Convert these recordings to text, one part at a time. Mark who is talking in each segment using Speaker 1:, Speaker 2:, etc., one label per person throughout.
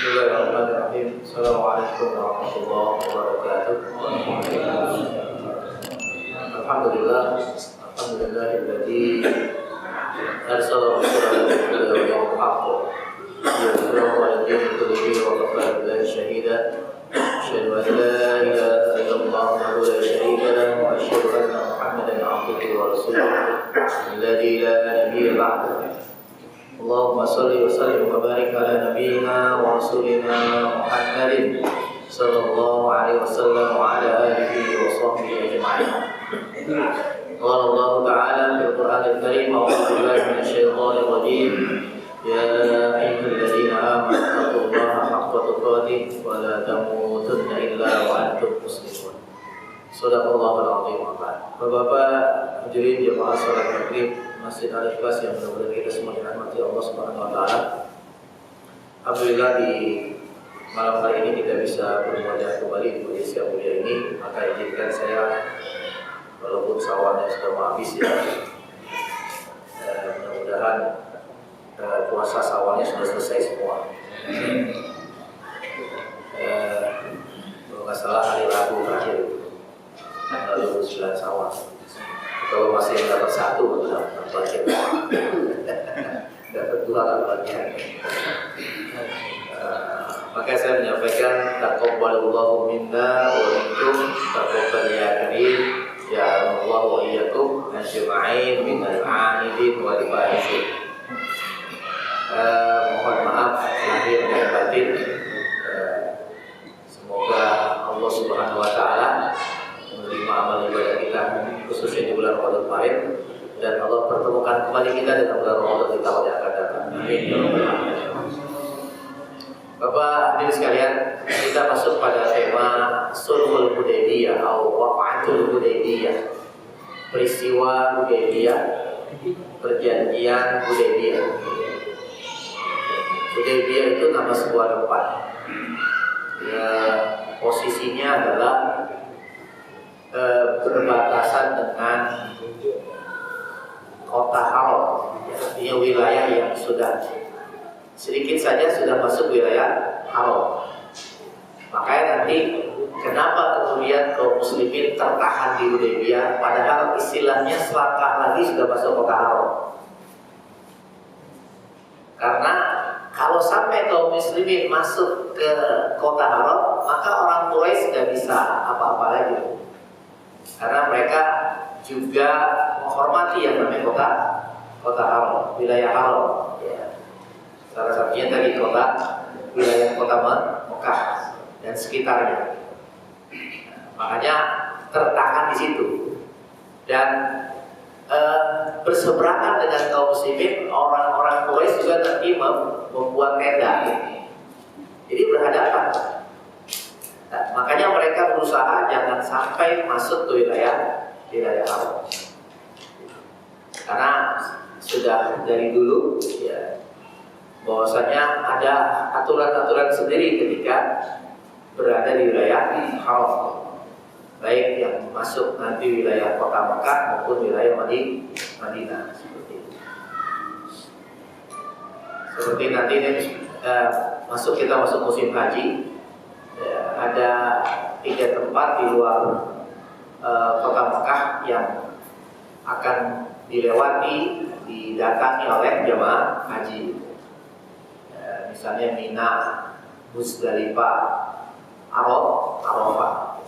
Speaker 1: Bismillahirrahmanirrahim. Assalamualaikum warahmatullahi wabarakatuh. Alhamdulillah, alhamdulillahilladzi arsala rasulahu bil huda wal haqq liyudhhirahu 'ala ad-dini kullihi wa kafa billahi shahida. Asyhadu an la ilaha illallah wahdahu la syarika lahu wa asyhadu anna Muhammadan 'abduhu wa rasuluhu alladzi la nabiyya ba'dahu. Allahumma salli wa sallim wa barik ala nabiyyina wa rasulina Muhammadin sallallahu alaihi wasallam wa ala alihi wa sahbihi ajma'in. Qala Allah ta'ala fil Qur'anil Karim, a'udzu billahi minasyaitonir rajim. Ya ayyuhalladzina amanu taqullaha haqqa tuqatih wa la tamutunna illa wa antum muslimun. Shadaqallahul 'azim. Bapak-bapak hadirin jemaah salat maghrib Masjid Al-Ikhlas yang mudah-mudahan kita semua dirahmati Allah Subhanahu wa taala. Alhamdulillah di malam hari ini kita bisa bermuajah kembali di majelis yang mulia ini. Maka izinkan saya, walaupun sawahnya sudah mau habis ya, mudah-mudahan puasa sawahnya sudah selesai semua. Kalau nggak salah hari Rabu terakhir tanggal 29 Syawal. Kalau masih yang dapat satu, dapat dua kabarnya. Maka saya menyampaikan taqabbalallahu minna wa minkum taqabbal ya karim ya Allah wa iyyakum ajma'in minal 'amilin wal faizin. Mohon maaf lahir dan batin. Semoga Allah Subhanahu wa taala menerima amal ibadah kita khususnya di bulan Ramadan kemarin, dan Allah pertemukan kembali kita dengan bulan Ramadan di tahun yang akan datang. Amin ya rabbal alamin. Bapak hadirin sekalian, kita masuk pada tema Sulhul Hudaybiyah atau Waqa'atul Hudaybiyah. Peristiwa Hudaybiyah, perjanjian Hudaybiyah. Hudaybiyah itu nama sebuah tempat. Ya, posisinya adalah berbatasan dengan kota haram, artinya wilayah yang sudah sedikit saja sudah masuk wilayah haram. Makanya nanti kenapa kemudian kaum muslimin tertahan di Hudaybiyah, padahal istilahnya selangkah lagi sudah masuk kota haram. Karena kalau sampai kaum muslimin masuk ke kota haram, maka orang Quraisy tidak bisa apa-apa lagi. Karena mereka juga menghormati yang namanya kota haram, wilayah haram. Ya. Salah satunya tadi wilayah kota Mekah dan sekitarnya. Makanya tertahan di situ. Dan berseberangan dengan kaum muslimin, orang-orang Quraisy juga nanti membuat tenda. Jadi berhadapan. Nah, makanya mereka berusaha jangan sampai masuk ke wilayah haram. Karena sudah dari dulu ya, bahwasanya ada aturan-aturan sendiri ketika berada di wilayah haram. Baik yang masuk nanti wilayah kota Mekah maupun wilayah Madinah. Seperti nanti ini kita masuk musim haji. Ada 3 tempat di luar kota Mekah yang akan dilewati, didatangi oleh jemaah haji. Misalnya Mina, Muzdalifah, Arafah.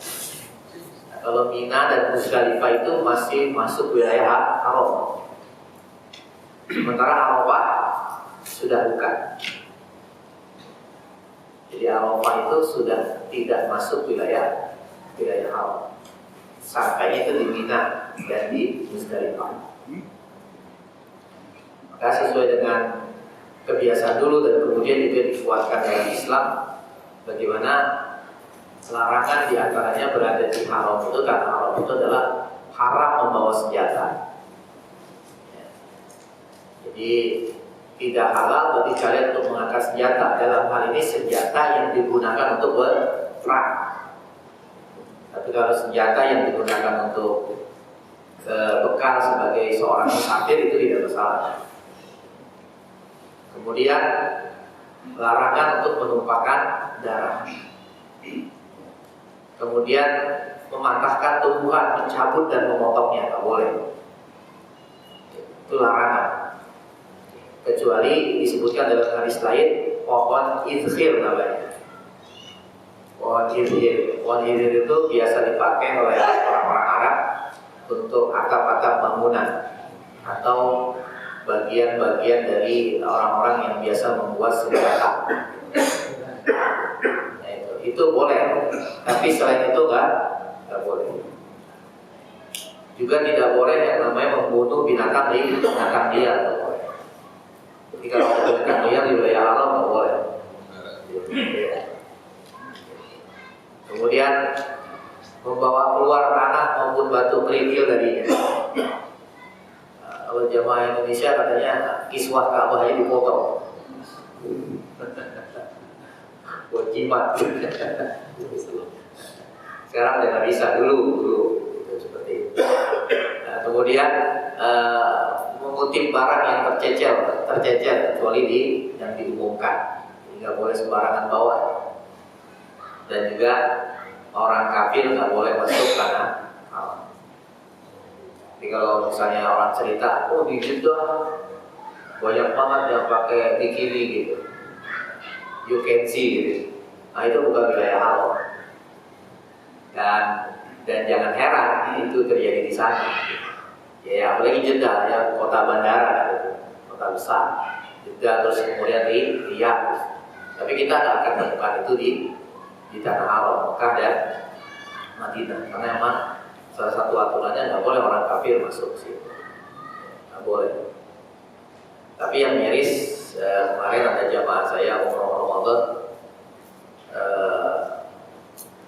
Speaker 1: Kalau Mina dan Muzdalifah itu masih masuk wilayah haram. Sementara Arafah sudah bukan. Jadi Arafah itu sudah tidak masuk wilayah haram. Sampainya itu di Mina dan di Muzdalifah. Maka sesuai dengan kebiasaan dulu dan kemudian juga dikuatkan dalam Islam, bagaimana larangan diantaranya berada di haram itu, karena haram itu adalah haram membawa senjata. Jadi tidak halal bagi kalian untuk mengangkat senjata. Dalam hal ini senjata yang digunakan untuk berperang. Tapi kalau senjata yang digunakan untuk bekal sebagai seorang musafir itu tidak masalah. Kemudian larangan untuk menumpahkan darah. Kemudian mematahkan tumbuhan, mencabut dan memotongnya nggak boleh. Itu larangan. Kecuali disebutkan dalam hadis lain pohon izhir namanya. Pohon izhir. Pohon izhir itu biasa dipakai oleh orang-orang Arab untuk atap-atap bangunan atau bagian-bagian dari orang-orang yang biasa membuat senjata. Nah, itu boleh, tapi selain itu nggak boleh. Juga tidak boleh yang namanya membunuh binatang liar. Jadi kalau binatang liar di wilayah alam nggak boleh. Kemudian membawa keluar tanah maupun batu kerikil darinya. Kalau jamaah Indonesia katanya kiswah Ka'bahnya dipotong. Buat jimat. Sekarang udah nggak bisa, dulu itu seperti itu. Nah, kemudian mengutip barang yang tercecer kecuali yang diumumkan. Jadi nggak boleh sembarangan bawa. Dan juga orang kafir nggak boleh masuk karena jadi kalau misalnya orang cerita, oh di Jeddah banyak banget yang pakai bikini gitu, you can see gitu. Nah itu bukan wilayah halal. Dan jangan heran itu terjadi di sana. Ya apalagi Jeddah ya, kota bandara gitu, kota besar. Jeddah terus kemudian di Riyadh. Tapi kita nggak akan temukan itu di tanah halal, Mekah dan Madinah, karena memang salah satu aturannya nggak boleh orang kafir masuk sih, nggak boleh. Tapi yang miris kemarin ada jamaah saya umroh Ramadan,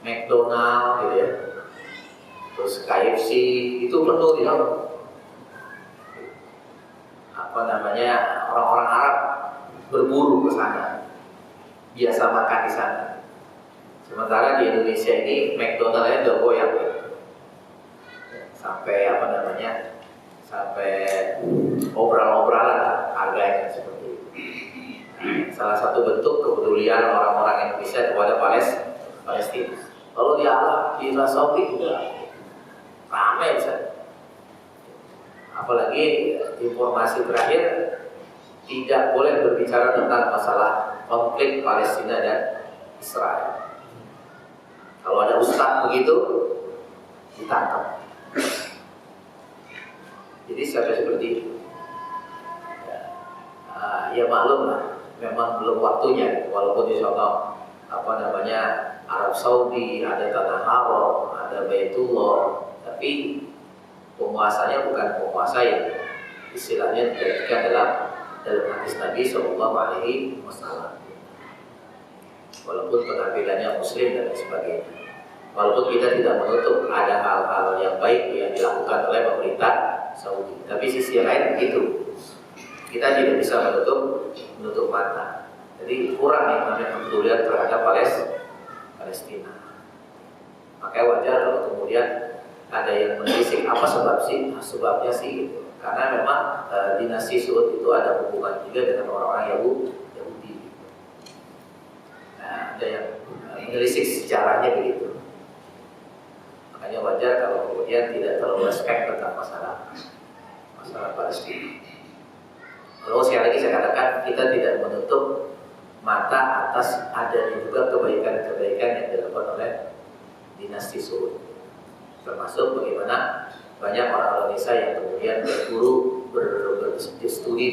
Speaker 1: McDonald gitu ya, terus KFC itu penuh di sana. Apa namanya, orang-orang Arab berburu ke sana, biasa makan di sana. Sementara di Indonesia ini McDonald-nya udah goyang ya. Sampai sampai obral-obralan harganya seperti itu. Salah satu bentuk kepedulian orang-orang Indonesia kepada Palestina. Kalau di Arab, di Arab Saudi juga ramai bisa. Apalagi informasi terakhir tidak boleh berbicara tentang masalah konflik Palestina dan Israel. Kalau ada ustaz begitu ditangkap. Jadi sampai seperti itu. Ya maklum lah, memang belum waktunya. Walaupun insya Allah Arab Saudi ada tanah haram, ada Baitullah, tapi penguasanya bukan penguasa yang istilahnya dijadikan dalam hadis Nabi Shallallahu Alaihi Wasallam. Walaupun penampilannya Muslim dan sebagainya. Walaupun kita tidak menutup ada hal-hal yang baik yang dilakukan oleh pemerintah Saudi, tapi sisi lain begitu, kita tidak bisa menutup mata. Jadi kurang yang namanya kepedulian terhadap Palestina. Makanya wajar kalau kemudian ada yang menelisik apa sebabnya sih gitu. Karena memang dinasti Saud itu ada hubungan juga dengan orang-orang Yahudi. Nah, ada yang menelisik sejarahnya begitu. Makanya wajar kalau kemudian tidak terlalu respect tentang masalah Palestina. Lalu sekali lagi saya katakan, kita tidak menutup mata atas adanya juga kebaikan-kebaikan yang dilakukan oleh dinasti Saud. Termasuk bagaimana banyak orang Indonesia yang kemudian berstudi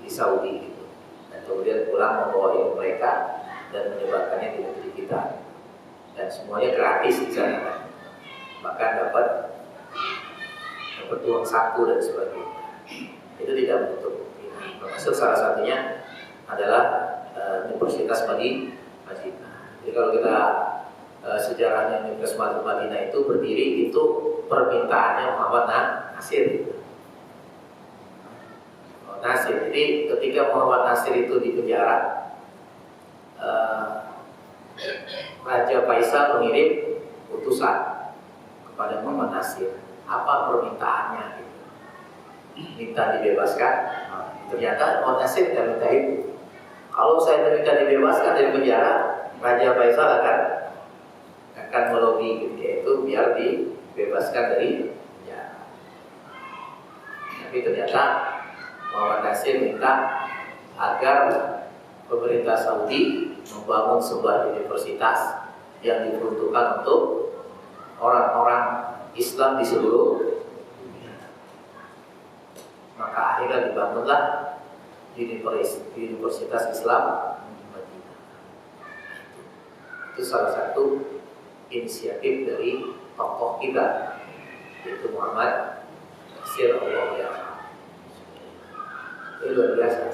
Speaker 1: di Saudi gitu. Dan kemudian pulang membawa ilmu mereka dan menyebarkannya di negeri kita. Dan semuanya gratis di sana. Bahkan dapat uang saku dan sebagainya. Itu tidak menutup. Termasuk salah satunya adalah Universitas Madinah. Jadi kalau kita sejarahnya Universitas Madinah itu berdiri itu permintaannya Muhammad Nasir. Jadi ketika Muhammad Nasir itu di penjara, Raja Faisal mengirim utusan kepada Muhammad Nasir, apa permintaannya gitu. Minta dibebaskan. Ternyata Muhammad Nasir tidak minta itu. Kalau saya minta dibebaskan dari penjara, Raja Faisal akan melobi ketika itu biar dibebaskan dari penjara. Tapi ternyata Muhammad Nasir minta agar pemerintah Saudi membangun sebuah universitas yang diperuntukkan untuk orang-orang Islam di seluruh dunia. Maka akhirnya dibangunlah Universitas Islam di Madinah. Itu salah satu inisiatif dari tokoh kita, yaitu Muhammad Nasir Allah. Itu luar biasa.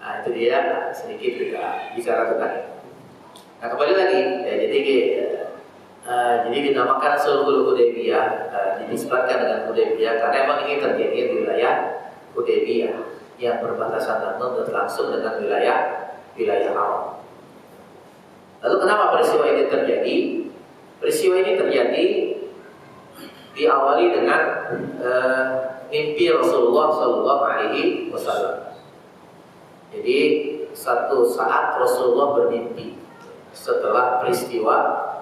Speaker 1: Nah, itu dia sedikit kita bicara tentang itu. Nah, kembali lagi, ya, jadi dinamakan Sulhul Hudaybiyah, dinisbatkan dengan Hudaybiyah karena emang ini terjadi di wilayah Hudaybiyah yang berbatasan langsung dengan wilayah Arab. Lalu kenapa peristiwa ini terjadi? Peristiwa ini terjadi diawali dengan mimpi Rasulullah SAW. Jadi satu saat Rasulullah bermimpi setelah peristiwa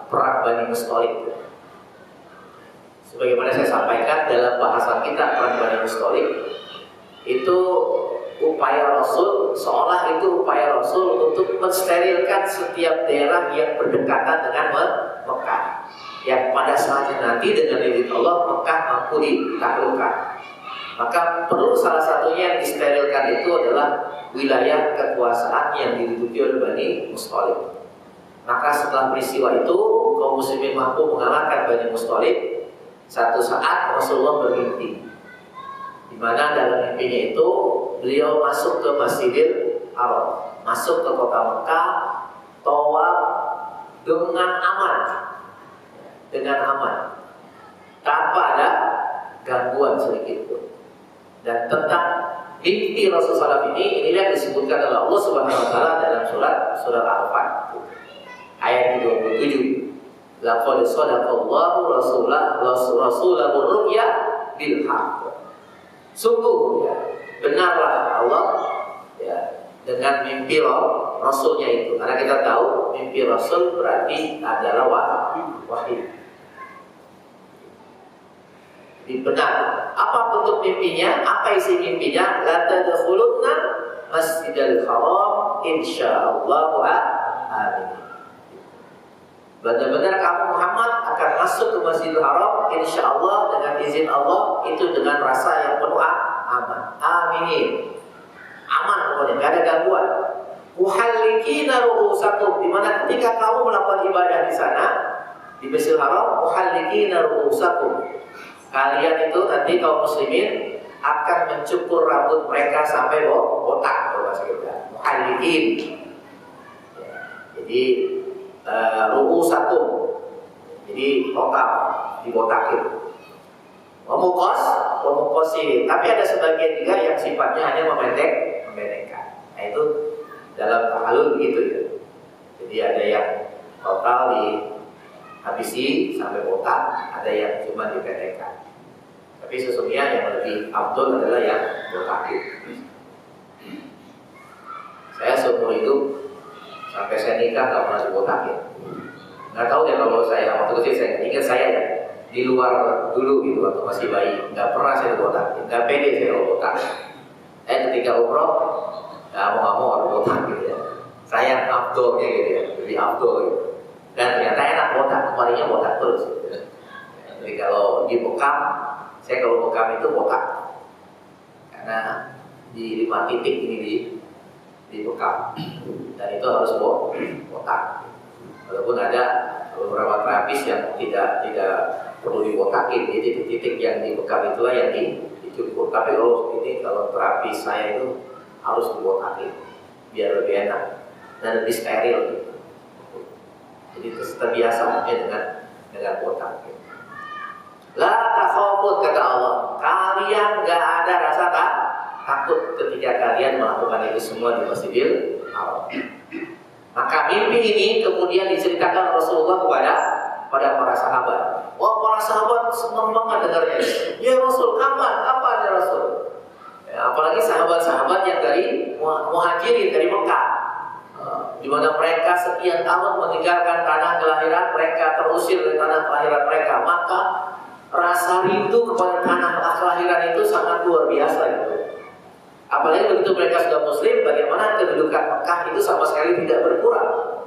Speaker 1: perang Bani Mustaliq. Sebagaimana saya sampaikan dalam bahasan kita, perang Bani Mustaliq itu upaya Rasul, seolah itu upaya Rasul untuk mensterilkan setiap daerah yang berdekatan dengan Mekah, yang pada saatnya nanti dengan izin Allah Mekah mampu ditaklukkan. Maka perlu salah satunya yang disterilkan itu adalah wilayah kekuasaan yang diduduki oleh Bani Mustaliq. Maka setelah peristiwa itu kaum muslimin mampu mengalahkan Bani Mustaliq. Satu saat Rasulullah bermimpi, di mana dalam mimpinya itu beliau masuk ke Masjidil Haram, masuk ke kota Mekah, tawaf dengan aman, tanpa ada gangguan sedikit pun. Dan tentang mimpi Rasulullah ini yang disebutkan oleh Allah Subhanahu Wa Taala dalam surat Al-Fat ayat 27. Laqad sadaqallahu rasulahu ru'ya bil haqq. Sungguh ya, benarlah Allah ya dengan mimpi Rasulnya itu. Karena kita tahu mimpi Rasul berarti adalah wahyu. Jadi benar. Apa bentuk mimpinya? Apa isi mimpinya? La tadkhulunna Masjidil Haram insyaallah amin. Benar-benar kamu Muhammad akan masuk ke Masjidil Haram insyaallah dengan izin Allah, itu dengan rasa yang penuh aman. Amin. Aman pokoknya, enggak ada gangguan. Muhallikina ru'usakum, di mana ketika kamu melakukan ibadah di sana di Masjidil Haram, muhallikina ru'usakum. Kalian itu nanti kaum muslimin akan mencukur rambut mereka sampai botak, kalau bahasa kita. Muhallikin. Jadi ru'usakum, jadi total dibotakin. Wamukosin, tapi ada sebagian juga yang sifatnya hanya memendekkan. Nah itu dalam tahalul begitu ya. Jadi ada yang total dihabisi sampai botak, ada yang cuma dipendekkan. Tapi sesungguhnya yang lebih abdul adalah yang botakin. Saya seumur hidup sampai saya nikah nggak pernah dibotakin. Nggak tahu deh kalau saya waktu kecil, saya ingat saya ya di luar dulu gitu waktu masih bayi, nggak pernah saya dibotakin, nggak pede saya kalau botak. Ketika umroh nggak mau harus botak gitu ya. Saya abdulnya gitu ya, lebih abdul gitu. Dan ternyata enak botak, kemarinnya botak terus. Gitu. Jadi kalau di Mekah, saya kalau Mekah itu botak karena di 5 titik ini di Mekah. Dan itu harus botak. Walaupun ada beberapa terapis yang tidak perlu dibotakin, di titik-titik yang di Mekah itulah yang dicukur. Tapi kalau terapis saya itu harus dibotakin biar lebih enak dan lebih steril gitu. Jadi terbiasa dengan botak. La takhafun, kata Allah, kalian nggak ada rasa takut ketika kalian melakukan itu semua di Masjidil Haram. Maka mimpi ini kemudian diceritakan Rasulullah kepada para sahabat. Wah, para sahabat senang banget dengarnya. Ya Rasul, kapan ya Rasul? Ya, Ya, apalagi sahabat-sahabat yang dari muhajirin dari Mekah, di mana mereka sekian tahun meninggalkan tanah kelahiran mereka, terusir dari tanah kelahiran mereka, maka rasa rindu kepada tanah kelahiran itu sangat luar biasa gitu. Apalagi begitu mereka sudah muslim, bagaimana kedudukan Mekah itu sama sekali tidak berkurang.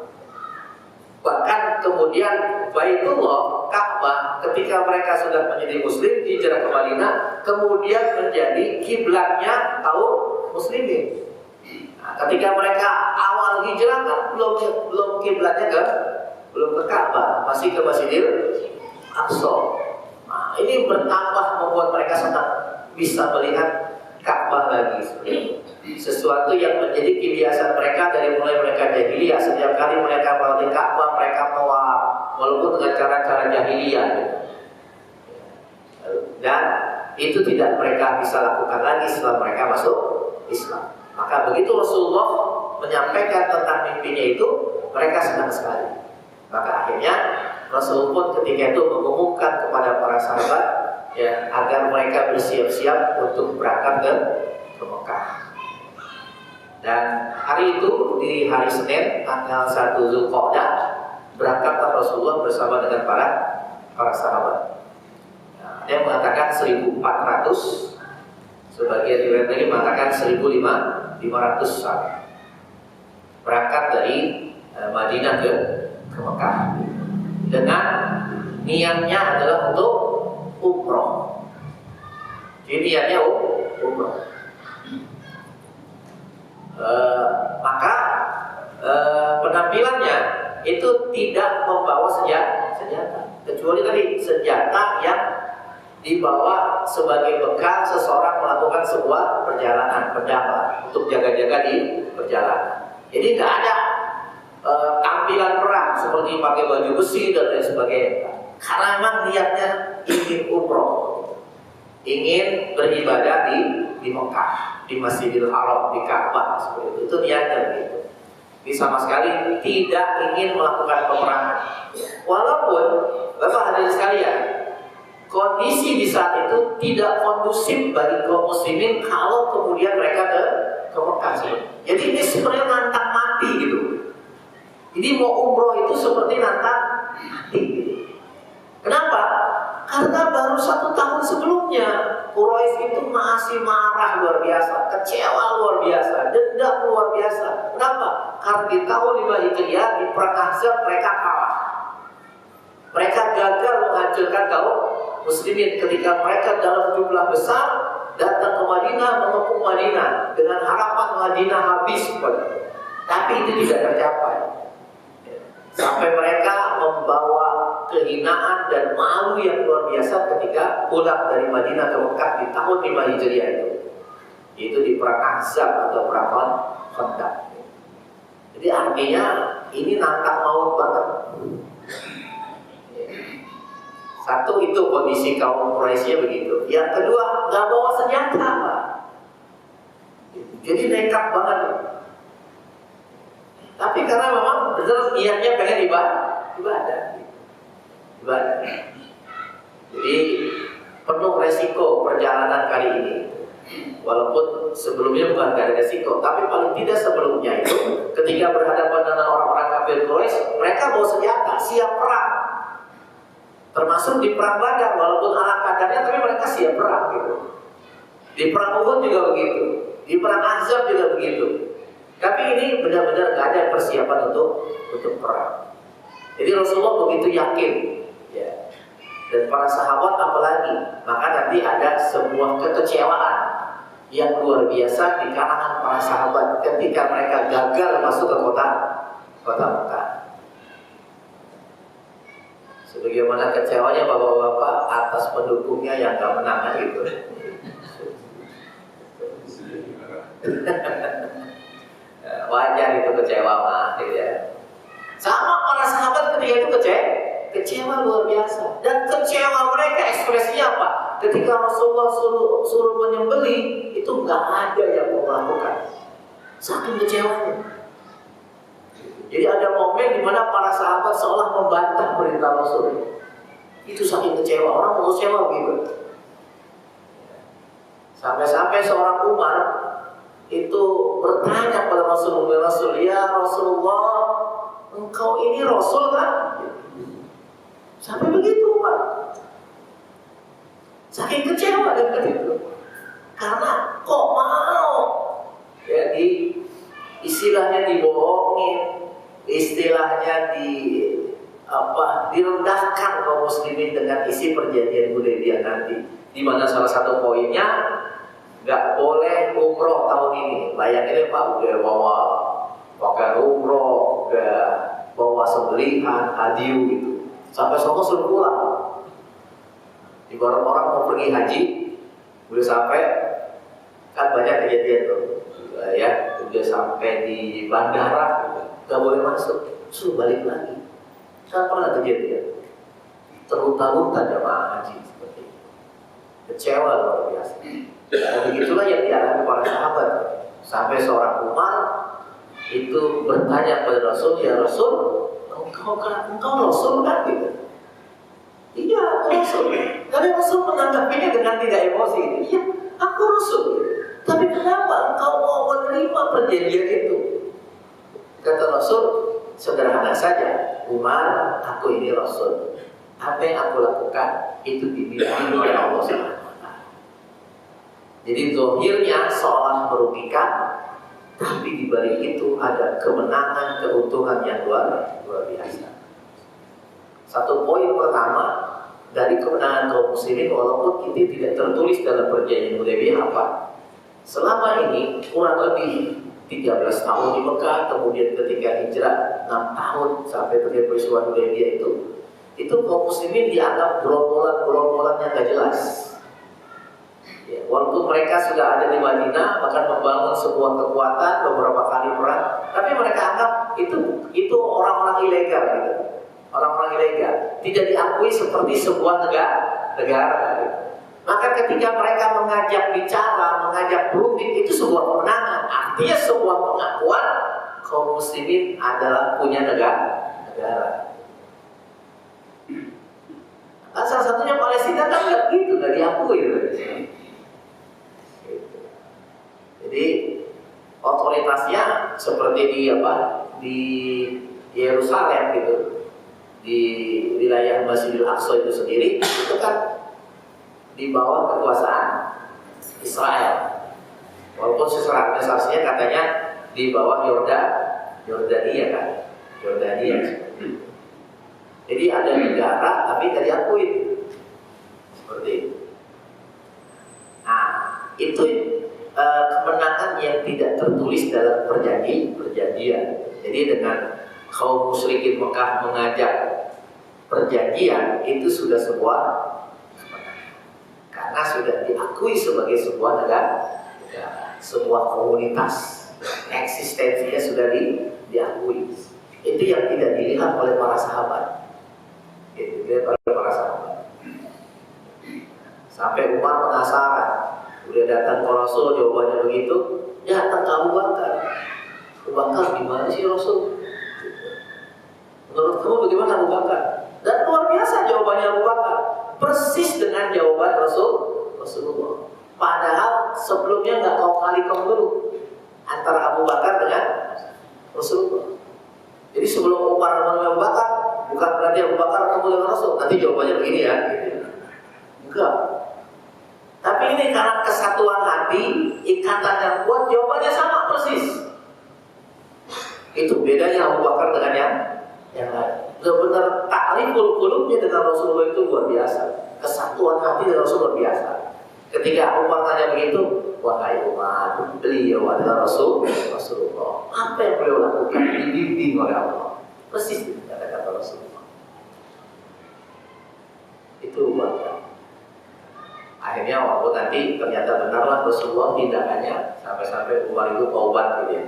Speaker 1: Bahkan kemudian Baitullah, Ka'bah, ketika mereka sudah menjadi muslim, hijrah ke Madinah, kemudian menjadi kiblatnya kaum muslimin. Nah, ketika mereka awal hijrah kan belum kiblatnya ke Ka'bah, masih ke Masjidil Aqsa. Nah, ini bertambah membuat mereka senang bisa melihat Ka'bah lagi. Sesuatu yang menjadi kebiasaan mereka dari mulai mereka jahiliyah. Setiap kali mereka melalui Ka'bah, mereka tawaf, walaupun dengan cara-cara jahiliyah. Dan itu tidak mereka bisa lakukan lagi setelah mereka masuk Islam. Maka begitu Rasulullah menyampaikan tentang mimpinya itu, mereka senang sekali. Maka akhirnya Rasul pun ketika itu mengumumkan kepada para sahabat, ya, agar mereka bersiap-siap untuk berangkat ke Mekah. Dan hari itu, di hari Senin tanggal 1 Zulqa'dah, berangkatlah Rasulullah bersama dengan para sahabat. Nah, dia mengatakan 1400, sebagian riwayat lagi mengatakan 1500 sahabat berangkat dari Madinah ke Mekah dengan niatnya adalah untuk umroh. Jadi niatnya umroh. Maka penampilannya itu tidak membawa senjata, kecuali tadi senjata yang dibawa sebagai bekal seseorang melakukan sebuah perjalanan berdamai untuk jaga-jaga di perjalanan. Jadi nggak ada tampilan perang seperti pakai baju besi dan lain sebagainya. Karena memang niatnya ingin umroh, ingin beribadah di Mekah, di Masjidil Haram, di Ka'bah, seperti itu. Itu niatnya begitu. Jadi sama sekali tidak ingin melakukan peperangan. Walaupun Bapak hadirin sekalian, kondisi di saat itu tidak kondusif bagi kaum muslimin kalau kemudian mereka ke Mekah. Jadi ini sebenarnya nantang mati gitu. Jadi mau umroh itu seperti nantang mati gitu. Kenapa? Karena baru 1 tahun sebelumnya Quraisy itu masih marah luar biasa, kecewa luar biasa, dendam luar biasa. Kenapa? Karena di tahun 5 Hijriah di perang Ahzab mereka kalah. Mereka gagal menghancurkan kaum muslimin ketika mereka dalam jumlah besar datang ke Madinah, mengepung Madinah dengan harapan Madinah habis. Tapi itu tidak tercapai. Sampai mereka membawa kehinaan dan malu yang luar biasa ketika pulang dari Madinah ke Mekah di tahun 5 Hijriah itu. Itu di perang Ahzab atau perang Khandaq. Jadi artinya ini nantang maut banget. Satu itu kondisi kaum Quraisy begitu. Yang kedua nggak bawa senjata, Pak. Jadi nekat banget. Tapi karena memang benar niatnya pengen ibadah. Jadi penuh resiko perjalanan kali ini. Walaupun sebelumnya bukan gak ada resiko, tapi paling tidak sebelumnya itu ketika berhadapan dengan orang-orang kafir Quraisy, mereka bawa senjata, siap perang. Termasuk di perang Badar, walaupun ala kadarnya, tapi mereka siap perang gitu. Di perang Uhud juga begitu, di perang Ahzab juga begitu. Tapi ini benar-benar gak ada persiapan untuk perang. Jadi Rasulullah begitu yakin, ya. Dan para sahabat apalagi, maka nanti ada sebuah kekecewaan yang luar biasa di kalangan para sahabat ketika mereka gagal masuk ke kota Mekah. Sebagaimana kecewanya bapak-bapak atas pendukungnya yang gak menang gitu. Wajar itu kecewa mah, ya. Sama para sahabat ketika itu kecewa luar biasa. Dan kecewa mereka ekspresinya apa? Ketika Rasulullah suruh menyembelih, itu nggak ada yang mau melakukan. Saking kecewanya. Jadi ada momen di mana para sahabat seolah membantah perintah Rasul. Itu saking kecewa, orang mau kecewa gitu. Sampai-sampai seorang Umar itu bertanya pada Rasulullah, "Ya Rasulullah, engkau ini Rasul kan?" Sampai begitu Umar. Saking kecewa dengan itu. Karena kok mau jadi istilahnya dibohongin, istilahnya direndahkan kaum muslimin dengan isi perjanjian Hudaybiyah nanti, di mana salah satu poinnya nggak boleh umroh tahun ini. Bayangin Pak, udah bawa pakai umroh, udah bawa sembelihan, hadiah gitu, sampai semua suruh pulang. Ibarat orang mau pergi haji, udah sampai, kan banyak kejadian tuh, ya, udah sampai di bandara, nggak boleh masuk, suruh balik lagi. Kan pernah kejadian, terlunta-lunta jamaah haji seperti itu. Kecewa luar biasa. Dan begitulah yang dialami para sahabat. Sampai seorang Umar itu bertanya kepada Rasul, "Ya Rasul, engkau Rasul kan?" Gitu. "Iya, Rasul." Tapi Rasul menanggapinya dengan tidak emosi. "Iya, aku Rasul. Tapi kenapa engkau mau menerima perjanjian itu?" Kata Rasul, "Sederhana saja, Umar, aku ini Rasul. Apa yang aku lakukan itu dibimbing oleh Allah SWT." Jadi zahirnya seolah merugikan, tapi di balik itu ada kemenangan, keuntungan yang luar biasa. Satu poin pertama dari kemenangan kaum muslimin, walaupun ini tidak tertulis dalam perjanjian Hudaybiyah apa, selama ini kurang lebih 13 tahun di Mekah, kemudian ketika hijrah 6 tahun sampai terjadi peristiwa Hudaybiyah itu kaum muslimin dianggap gerombolan yang gak jelas. Ya, walaupun mereka sudah ada di Madinah, bahkan membangun sebuah kekuatan beberapa kali perang, tapi mereka anggap itu orang-orang ilegal gitu. Orang-orang ilegal tidak diakui seperti sebuah negara gitu. Maka ketika mereka mengajak bicara, mengajak berunding, itu sebuah kemenangan. Artinya sebuah pengakuan kaum muslimin adalah punya negara. Nah, salah satunya Palestina kan nggak gitu, nggak diakui. Jadi otoritasnya seperti di Yerusalem gitu, di wilayah Masjidil Aqsa itu sendiri, itu kan di bawah kekuasaan Israel. Walaupun secara administrasinya katanya di bawah Yordania kan, Yordania seperti itu. Jadi ada negara tapi tidak diakui seperti itu. Nah, itu kemenangan yang tidak tertulis dalam perjanjian. Jadi dengan kaum musyrikin Mekah mengajak perjanjian, itu sudah sebuah kemenangan. Karena sudah diakui sebagai sebuah negara, sebuah komunitas, eksistensinya sudah diakui. Itu yang tidak dilihat oleh para sahabat. Itu dilihat oleh para sahabat. Sampai Umar penasaran, udah datang ke Rasul, jawabannya begitu, datang ke Abu Bakar. Abu Bakar, gimana sih Rasul? Menurut kamu bagaimana Abu Bakar? Dan luar biasa jawabannya Abu Bakar, persis dengan jawaban Rasulullah. Padahal sebelumnya nggak tahu kali dulu antara Abu Bakar dengan Rasulullah. Jadi sebelum Umar dengan Abu Bakar, bukan berarti Abu Bakar ketemu dengan Rasul. Nanti jawabannya begini ya. Enggak. Tapi ini karena kesatuan hati, ikatan yang kuat, jawabannya sama persis. Itu bedanya Abu Bakar dengan yang lain. Benar-benar ta'riful qulubnya dengan Rasulullah itu luar biasa. Kesatuan hati dengan Rasulullah luar biasa. Ketika Umar tanya begitu, wahai Umar, beliau adalah Rasulullah. Apa yang beliau lakukan dibimbing oleh Allah. Persis kata-kata Rasulullah. Itu Umar. Akhirnya walaupun nanti ternyata benarlah Rasulullah tindakannya, sampai-sampai Umar itu taubat gitu ya.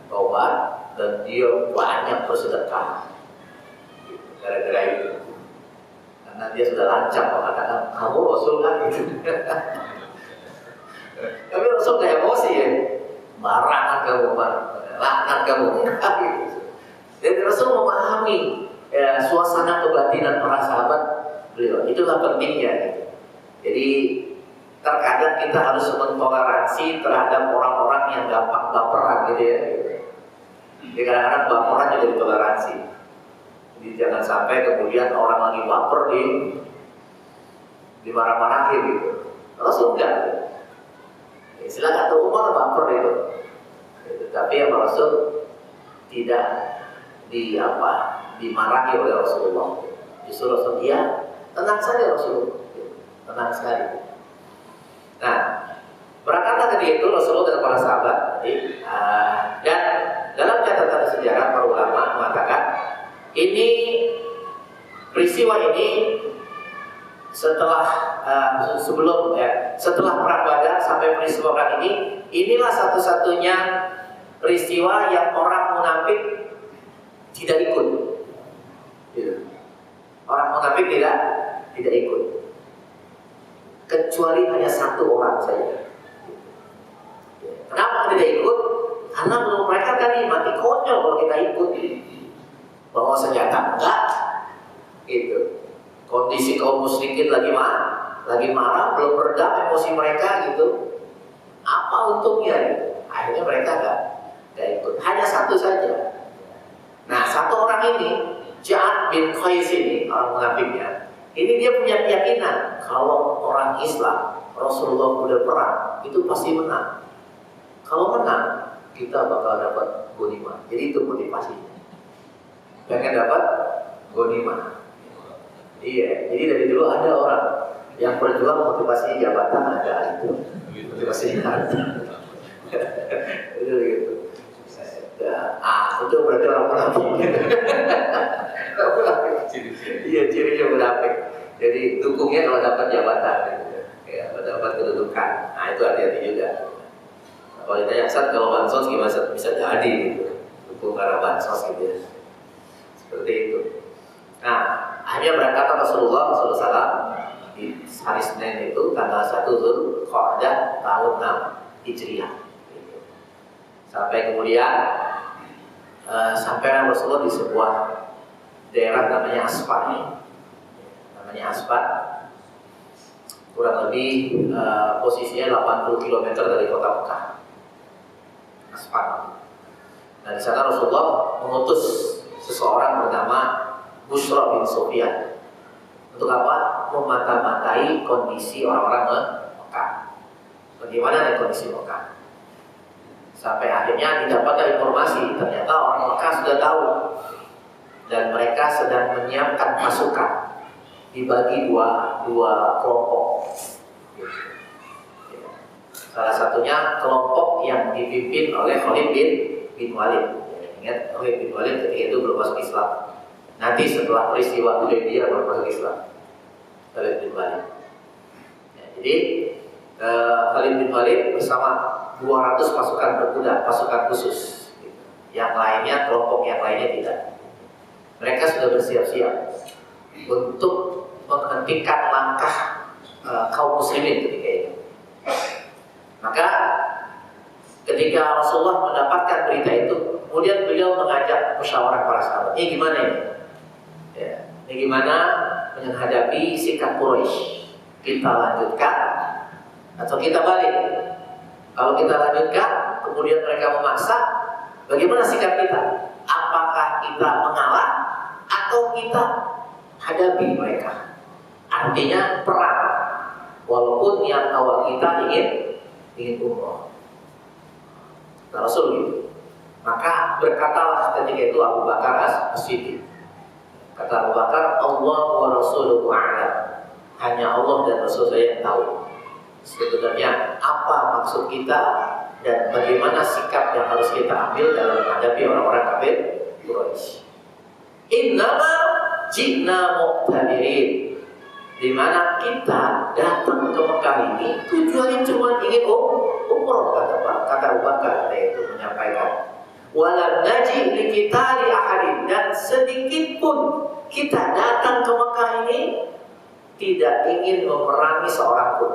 Speaker 1: Taubat, dan dia banyak bersedekah gara-gara itu. Karena dia sudah lancang mengatakan, kamu Rasul kan gitu. Tapi Rasul gak emosi ya, marah kamu, laknat kamu, gitu. Jadi Rasul memahami suasana kebatinan para sahabat beliau. Itulah pentingnya gitu. Jadi terkadang kita harus mentoleransi terhadap orang-orang yang gampang baperan gitu ya. Jadi kadang-kadang baperan juga ditoleransi. Jadi jangan sampai kemudian orang lagi baper dimarah-marahin gitu. Rasul enggak. Silakan tuh Umar baper itu. Tapi yang Rasul tidak dimarahi oleh Rasulullah. Justru Rasul dia tenang saja Rasul, tenang sekali. Nah, berangkatlah ketika itu Rasulullah dan para sahabat. Dan dalam catatan sejarah para ulama mengatakan ini peristiwa ini setelah setelah perang Badar sampai peristiwa perang ini, inilah satu-satunya peristiwa yang orang munafik tidak ikut. Orang munafik tidak ikut, kecuali hanya satu orang saja. Kenapa tidak ikut? Karena menurut mereka tadi mati konyol kalau kita ikut. Bawa senjata enggak, gitu. Kondisi kaum musyrikin lagi marah, belum redam emosi mereka gitu. Apa untungnya gitu? Akhirnya mereka enggak ikut. Hanya satu saja. Nah, satu orang ini, Ja'ad bin Qais ini, orang munafiknya, ini dia punya keyakinan kalau orang Islam, Rasulullah udah perang, itu pasti menang. Kalau menang, kita bakal dapat ghanimah. Jadi itu motivasinya. Pengen dapat ghanimah. Iya, jadi dari dulu ada orang yang berjuang motivasi jabatan ada itu, motivasinya ada. Itu gitu. Itu berarti orang munafik. Iya, cirinya munafik. Jadi dukungnya kalau dapat jabatan, gitu. Ya, kalau dapat kedudukan. Nah itu hati-hati juga. Kalau ditanya Ustaz, kalau bansos gimana bisa jadi gitu, dukung karena bansos gitu ya. Seperti itu. Nah, akhirnya berangkat Rasulullah SAW di hari Senin itu tanggal 1 Dzulqa'dah tahun 6 Hijriah. Sampai kemudian sampai Rasulullah di sebuah daerah namanya Asfan, kurang lebih posisinya 80 km dari kota Mekah. Asfan. Nah di sana Rasulullah mengutus seseorang bernama Busra bin Sufyan untuk apa? Memata-matai kondisi orang-orang Mekah. Bagaimana nih kondisi Mekah? Sampai akhirnya didapatkan informasi ternyata orang Mekah sudah tahu dan mereka sedang menyiapkan pasukan dibagi dua kelompok. Salah satunya kelompok yang dipimpin oleh Khalid bin Walid. Ingat Khalid bin Walid ketika itu belum masuk Islam. Nanti setelah peristiwa Hudaybiyah baru masuk Islam. Khalid bin Walid. Ya, jadi Khalid bin Walid bersama 200 pasukan berkuda, pasukan khusus. Yang lainnya, kelompok yang lainnya tidak. Mereka sudah bersiap-siap untuk menghentikan langkah kaum muslimin ketika itu. Maka ketika Rasulullah mendapatkan berita itu, kemudian beliau mengajak musyawarah para sahabat. Ini gimana ini? Ya, ini gimana menghadapi sikap Quraisy? Kita lanjutkan atau kita balik? Kalau kita lanjutkan, kemudian mereka memaksa, bagaimana sikap kita? Apakah kita mengalah atau kita hadapi mereka? Artinya perang. Walaupun niat awal kita ingin umroh. Nah, Rasul gitu. Maka berkatalah ketika itu Abu Bakar As-Siddiq. Kata Abu Bakar, Allah wa Rasuluhu a'lam. Hanya Allah dan Rasul saya yang tahu sebenarnya apa maksud kita dan bagaimana sikap yang harus kita ambil dalam menghadapi orang-orang kafir Quraisy. Innama ji'na muqtadirin, di mana kita datang ke Mekah ini tujuannya cuma ingin umroh, kata Abu Bakar itu menyampaikan. Walam naji li kita li ahadin, dan sedikit pun kita datang ke Mekah ini tidak ingin memerangi seorang pun.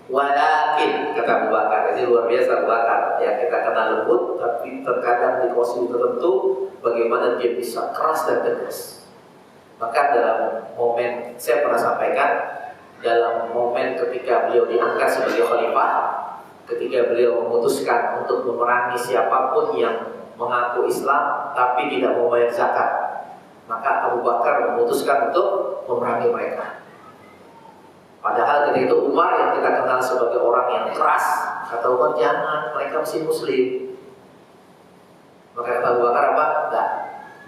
Speaker 1: Walakin, kata Abu Bakar, ini luar biasa Abu Bakar, ya kita kenal lembut, tapi terkadang di posisi tertentu bagaimana dia bisa keras dan tegas. Maka dalam momen saya pernah sampaikan, dalam momen ketika beliau diangkat sebagai khalifah, ketika beliau memutuskan untuk memerangi siapapun yang mengaku Islam tapi tidak mau bayar zakat, maka Abu Bakar memutuskan untuk memerangi mereka. Padahal ketika itu Umar yang kita kenal sebagai orang yang keras, kata Umar, jangan, mereka mesti muslim. Maka kata Abu Bakar apa? Enggak,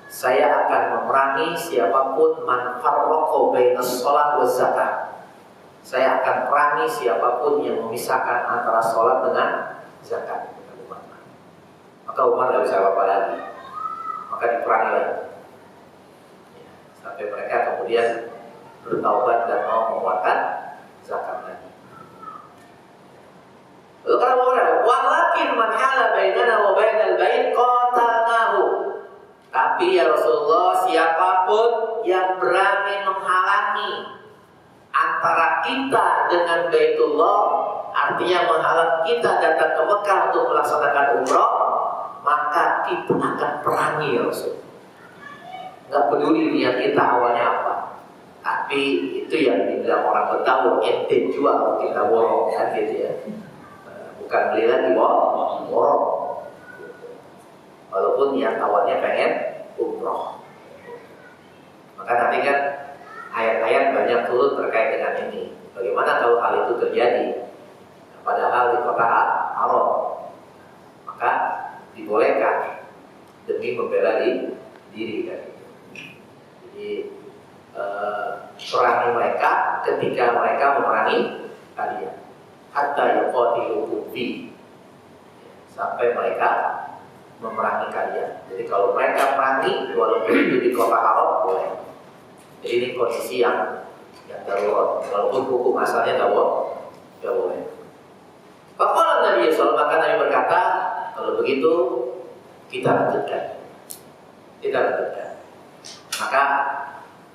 Speaker 1: saya akan memerangi siapapun man farraqa bainas shalah waz zakat. Saya akan perangi siapapun yang memisahkan antara sholat dengan zakat. Maka Umar tidak bisa apa-apa lagi, maka diperangi lagi, sampai mereka kemudian bertaubat dan mau mengeluarkan zakat lagi. Lalu kalau orang walakin man hala bainana wa bainal bait qatalnahu. Tapi ya Rasulullah, siapapun yang berani menghalangi antara kita dengan Baitullah, artinya menghalang kita datang ke Mekah untuk melaksanakan umrah, maka kita akan perangi ya Rasul. Nggak peduli niat kita awalnya apa, tapi itu yang dibilang orang Betawi, ente jual kita borong, kan gitu ya. Bukan beli lagi borong. Walaupun niat awalnya pengen umrah. Maka nanti kan ayat-ayat banyak turun terkait dengan ini. Bagaimana kalau hal itu terjadi padahal di kota Haram? Maka dibolehkan demi membela diri kan. Jadi perangi mereka ketika mereka memerangi kalian, hatta yuqatilukum fi, sampai mereka memerangi kalian. Jadi kalau mereka merangi walaupun itu di kota Haram boleh. Jadi ini kondisi yang darurat, walaupun hukum asalnya nggak boleh. Faqala Nabi sallallahu alaihi wasallam, maka Nabi berkata, kalau begitu kita lanjutkan. Maka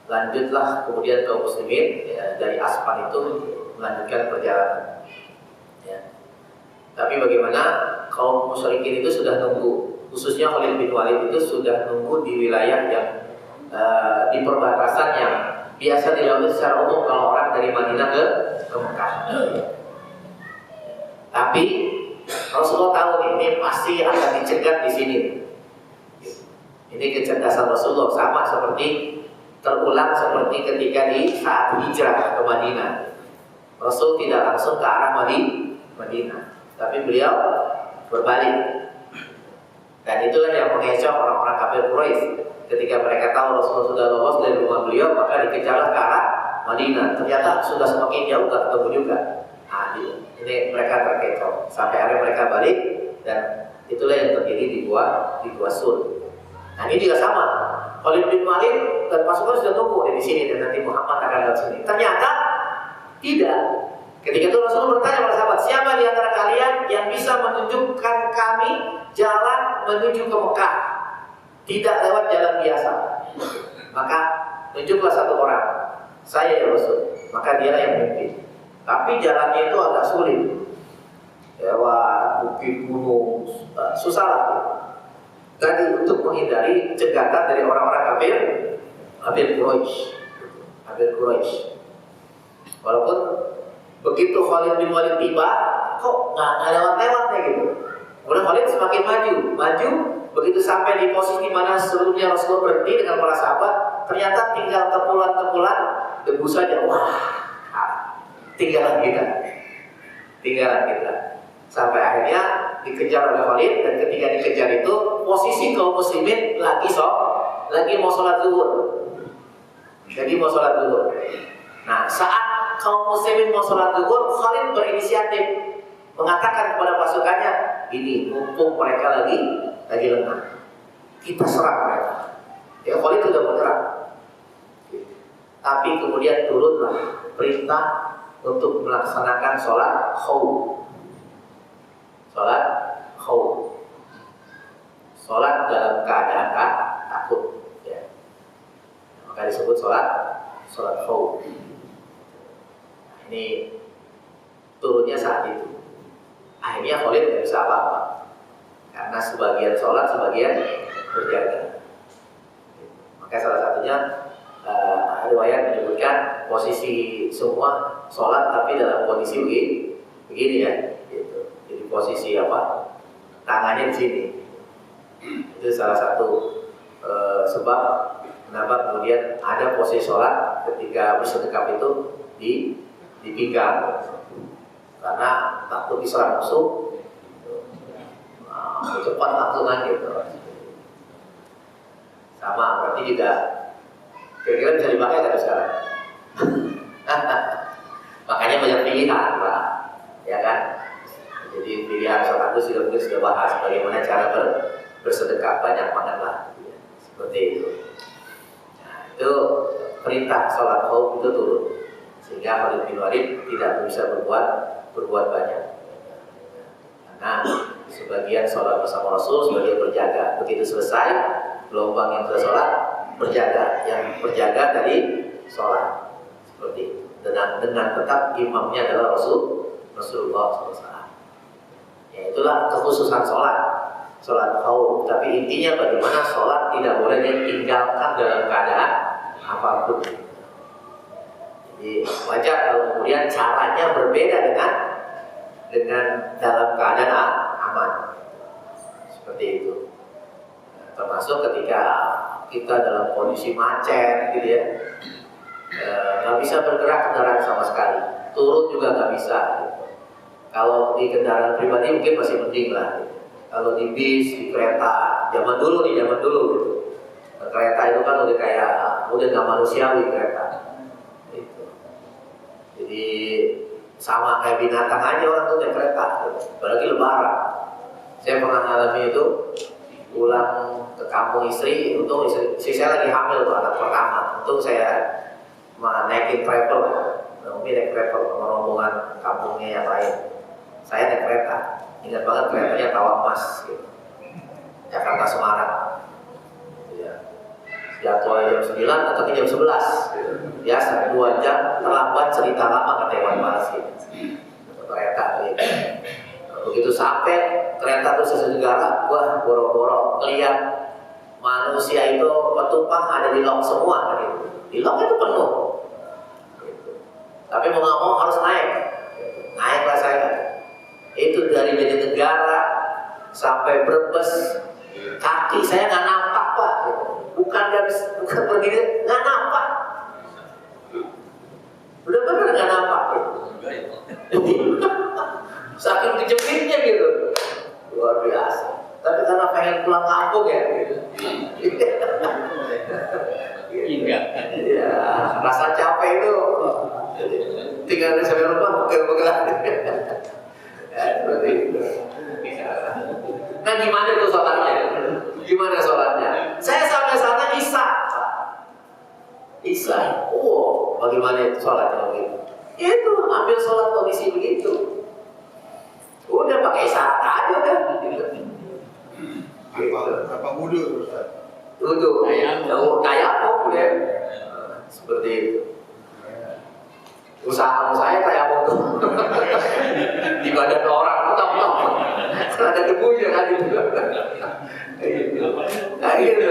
Speaker 1: lanjutlah kemudian kaum muslimin ya, dari Aspan itu melanjutkan perjalanan. Ya. Tapi bagaimana kaum musyrikin itu sudah nunggu, khususnya Khalid bin Walid itu sudah nunggu di wilayah yang di perbatasan yang biasa dilalui secara umum kalau orang dari Madinah ke Mekah. Tapi Rasulullah tahu ini pasti akan dicegat di sini. Ini kecerdasan Rasulullah, sama seperti terulang seperti ketika di saat hijrah ke Madinah. Rasul tidak langsung ke arah Madinah, tapi beliau berbalik. Dan itulah yang mengecoh orang-orang kafir Quraisy. Ketika mereka tahu Rasulullah sudah lolos dari rumah beliau, maka dikejarlah ke arah Madinah. Ternyata sudah semakin jauh, tak ketemu juga. Nah, ini mereka terkecoh sampai akhirnya mereka balik, dan itulah yang terjadi di gua Sur. Nah, ini juga sama. Khalid bin Walid dan pasukan sudah tunggu di sini dan nanti Muhammad akan lewat sini. Ternyata tidak. Ketika itu Rasulullah bertanya kepada sahabat, siapa di antara kalian yang bisa menunjukkan kami jalan menuju ke Mekah, tidak lewat jalan biasa? Maka tunjuklah satu orang, saya ya Rasul. Maka dialah yang memimpin. Tapi jalannya itu agak sulit, lewat bukit gunung, susah lah. Tadi untuk menghindari cegatan dari orang-orang kafir Quraisy. Walaupun begitu Khalid bin Walid tiba, kok nggak lewat-lewatnya gitu. Kemudian Khalid semakin maju. Begitu sampai di posisi mana sebelumnya Rasulullah berhenti dengan para sahabat, ternyata tinggal kepulan-kepulan debu saja. Wah, tinggalan kita. Sampai akhirnya dikejar oleh Khalid, dan ketika dikejar itu posisi kaum muslimin lagi mau sholat zuhur. Nah, saat kaum muslimin mau sholat zuhur, Khalid berinisiatif mengatakan kepada pasukannya, ini mumpung mereka lagi lengah, kita serang mereka. Ya, Khalid sudah menyerang. Tapi kemudian turunlah perintah untuk melaksanakan sholat khawf. Sholat dalam keadaan takut, ya. Maka disebut sholat khawf. Ini turunnya saat itu. Akhirnya Khalid tidak bisa apa-apa, karena sebagian sholat, sebagian berjaga. Maka salah satunya ada riwayat menyebutkan posisi semua sholat tapi dalam kondisi begini ya, gitu. Jadi posisi apa? Tangannya di sini. Itu salah satu sebab kenapa kemudian ada posisi sholat ketika bersedekap itu di pinggang, karena takut diserang musuh. Cepat langsungan gitu. Sama berarti juga kira-kira bisa dipakai kan sekarang. Makanya banyak pilihan Pak, ya kan? Jadi pilihan sholat itu sudah bahas bagaimana cara bersedekah, banyak banget lah, seperti itu. Nah, itu perintah sholat khauf itu turun sehingga Khalid bin Walid tidak bisa berbuat banyak. Karena sebagian sholat bersama Rasul, sebagian berjaga. Begitu selesai gelombang yang sudah sholat berjaga, yang berjaga dari sholat seperti itu. Dengan tetap imamnya adalah Rasulullah SAW. Ya itulah kekhususan sholat khauf. Tapi intinya bagaimana sholat tidak boleh ditinggalkan dalam keadaan apapun. Jadi wajar kalau kemudian caranya berbeda dengan dalam keadaan aman, seperti itu. Termasuk ketika kita dalam kondisi macet, gitu ya, nggak bisa bergerak kendaraan sama sekali, turun juga nggak bisa. Gitu. Kalau di kendaraan pribadi mungkin masih mending lah. Gitu. Kalau di bis, di kereta, zaman dulu. Gitu. Kereta itu kan udah nggak manusiawi kereta. Gitu. Jadi sama kayak binatang aja orang tuh naik kereta, apalagi lebaran. Saya pernah mengalami itu, pulang ke kampung istri, untung istri saya lagi hamil tuh, anak pertama. Untung saya naikin travel, naik travel sama rombongan kampungnya yang lain. Saya naik kereta, ingat banget keretanya Tawang Mas, gitu. Jakarta Semarang. Ya. Jadwal jam 9 atau jam 11 gitu. Biasa 2 jam terlambat, cerita lama kata Iwan Fals gitu. Kereta gitu. Begitu sampai kereta itu sesuai negara, wah boro-boro ngeliat manusia itu petumpang ada di lok semua gitu. Di lok itu penuh gitu. Tapi mau nggak mau harus naik gitu. Naiklah saya. Itu dari Jatinegara sampai Brebes, kaki saya nggak nampak Pak gitu. bukan begini, nggak nampak. Benar-benar nggak nampak gitu. Saking kejepitnya gitu, luar biasa. Tapi karena pengen pulang kampung ya, gitu.
Speaker 2: Enggak.
Speaker 1: Ya, rasa capek itu tinggal sampai rumah pegel-pegelan. Ya, seperti itu. Nah, gimana tuh sholatnya? Gimana sholatnya? Saya sampai sana Isya. Oh, bagaimana itu sholatnya begitu? Itu ambil sholat kondisi begitu. Udah pakai syarat aja udah.
Speaker 3: Apa wudu Ustaz?
Speaker 1: Wudu. Kayak apa ya? Seperti itu. Usaha saya kayak apa tuh? Di badan orang tahu. Ada debunya kan itu. Nah gitu.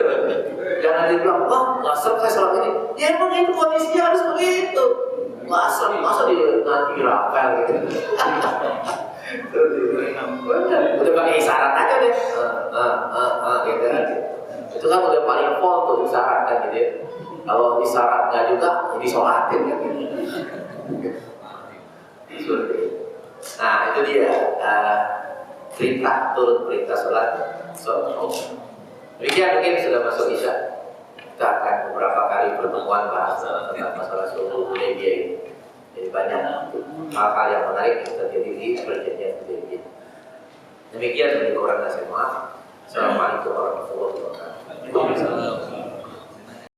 Speaker 1: Jangan dibilang, wah ngasar saya selama ini. Ya emang itu kondisinya harus begitu. Ngasar, masa dia nanti rapel gitu. Udah pakai isyarat aja deh. Gitu kan. Itu kan udah paling pol tuh isyarat kan gitu ya. Kalau isyarat nggak juga, jadi sholatin kan gitu. Nah itu dia turun perintah sholat. Demikian mungkin sudah masuk isya. Kita akan beberapa kali pertemuan bahas tentang masalah sulhul Hudaybiyah ini. Jadi banyak hal-hal yang menarik yang terjadi di perjanjian Hudaybiyah. Demikian dari Quran dan Semua. Assalamualaikum warahmatullahi wabarakatuh.